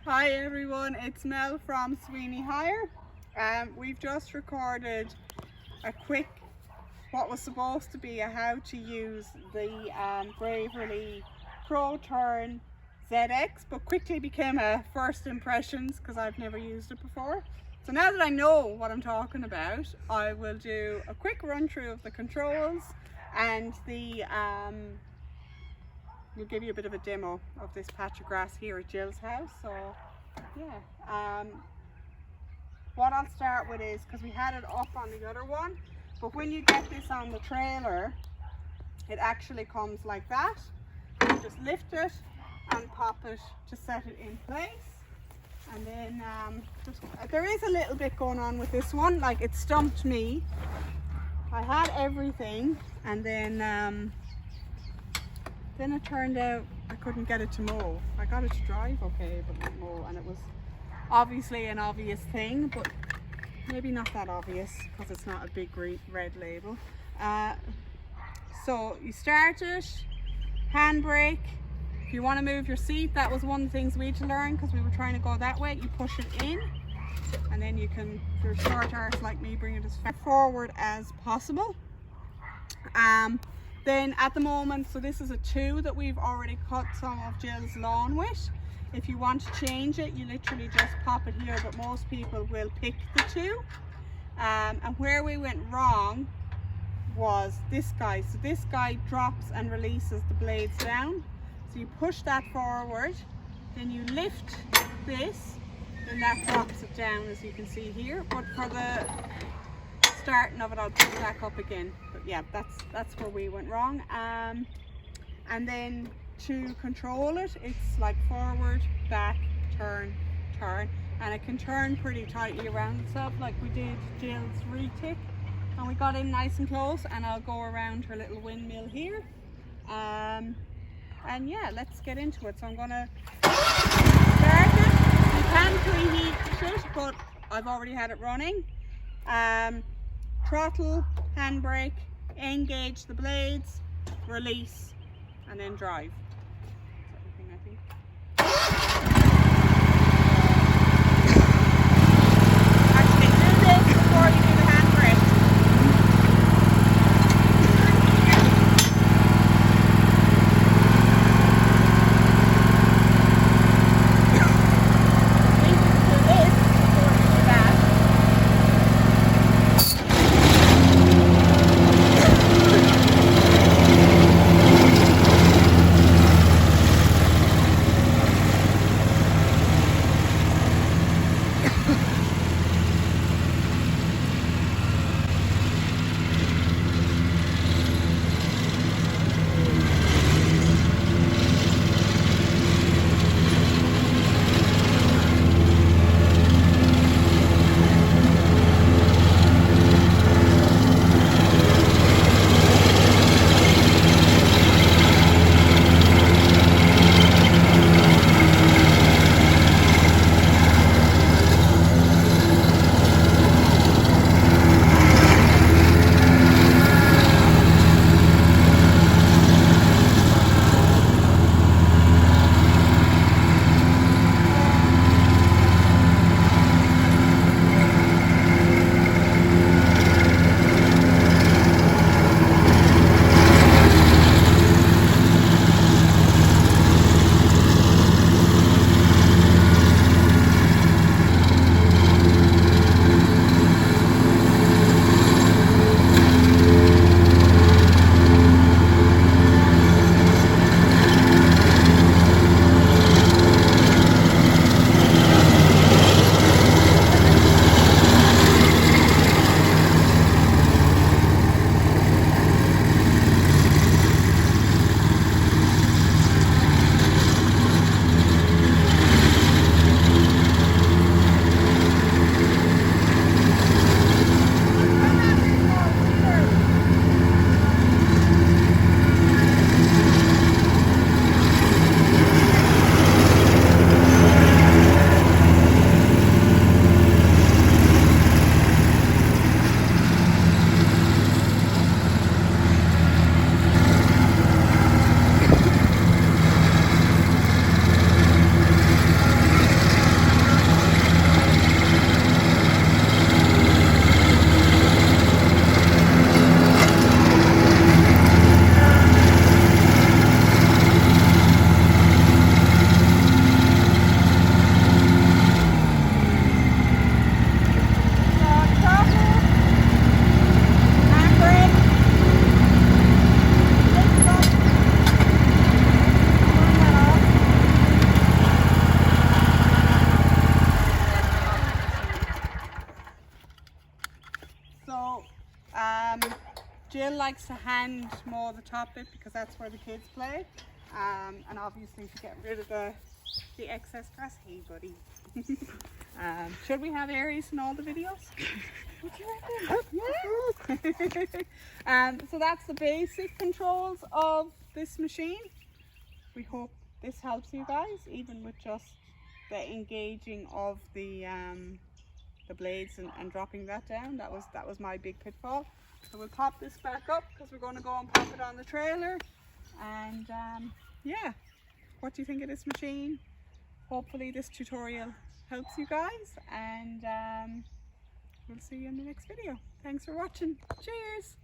Hi everyone, it's Mel from Sweeney Hire. We've just recorded a quick, what was supposed to be a how to use the Braverly Pro Turn ZX, but quickly became a first impressions because I've never used it before. So now that I know what I'm talking about, I will do a quick run through of the controls and the we'll give you a bit of a demo of this patch of grass here at Jill's house. So yeah, what I'll start with is, because we had it up on the other one, but when you get this on the trailer, it actually comes like that. You just lift it and pop it to set it in place. And then there is a little bit going on with this one, like it stumped me. I had everything, and then it turned out I couldn't get it to mow. I got it to drive okay, but not mow, and it was obviously an obvious thing, but maybe not that obvious because it's not a big red label. So you start it, handbrake. If you want to move your seat, that was one of the things we had to learn because we were trying to go that way. You push it in, and then you can, if you're short arse like me, bring it as far forward as possible. Then at the moment, so this is a 2 that we've already cut some of Jill's lawn with. If you want to change it, you literally just pop it here, but most people will pick the 2. And where we went wrong was this guy. So this guy drops and releases the blades down. So you push that forward, then you lift this, then that drops it down, as you can see here. But for the starting of it, I'll put it back up again. But yeah, that's where we went wrong. And then to control it, it's like forward, back, turn, turn, and it can turn pretty tightly around itself, like we did Jill's retic, and we got in nice and close. And I'll go around her little windmill here. And yeah, let's get into it. So I'm gonna start it. You can preheat it, but I've already had it running. Throttle, handbrake, engage the blades, release, and then drive. That's everything, I think. Actually, do this before you do the handbrake. Jill likes to hand mow the top bit because that's where the kids play, and obviously to get rid of the excess grass. Hey buddy. Should we have Aries in all the videos? What do you reckon? Yeah. So that's the basic controls of this machine. We hope this helps you guys, even with just the engaging of the blades and dropping that down. That was my big pitfall. So we'll pop this back up because we're going to go and pop it on the trailer. And yeah, what do you think of this machine? Hopefully this tutorial helps you guys, and we'll see you in the next video. Thanks for watching. Cheers.